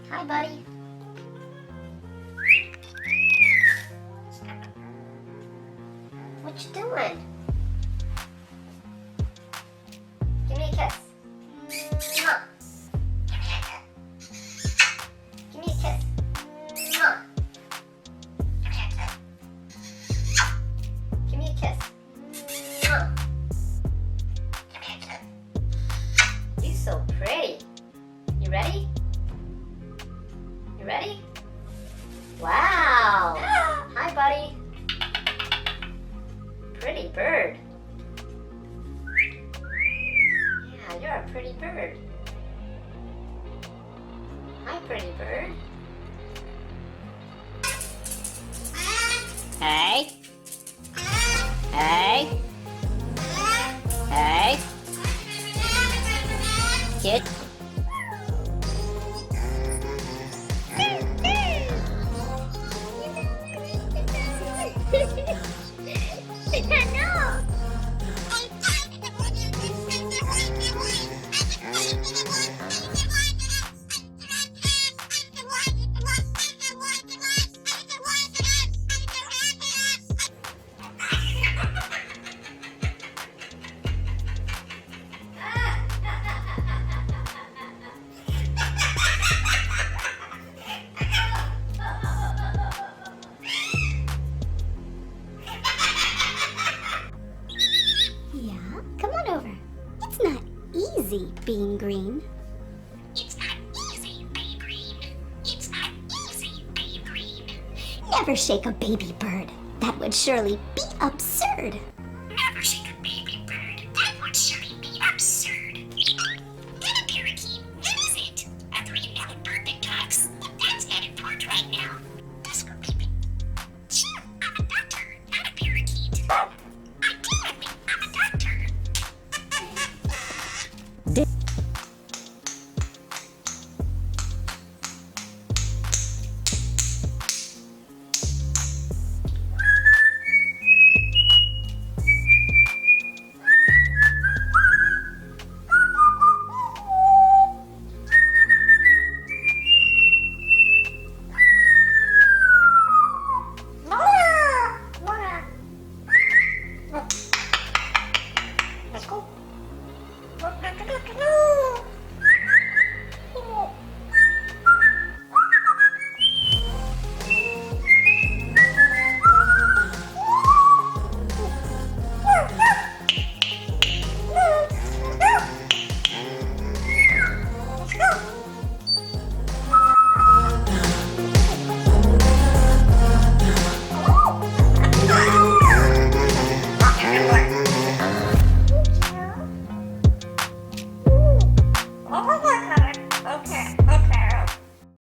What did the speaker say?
Hi, buddy. What you doing? Give me a kiss. Mwah. Give me a kiss. Mwah. Give me a kiss. Mwah. You're so pretty. You ready? You ready? Wow! Hi, buddy. Pretty bird. Yeah, you're a pretty bird. Hi, pretty bird. Hey. Hey. Hey. Kid. No. Yeah, come on over. It's not easy being green. It's not easy, babe green. It's not easy, babe green. Never shake a baby bird. That would surely be absurd.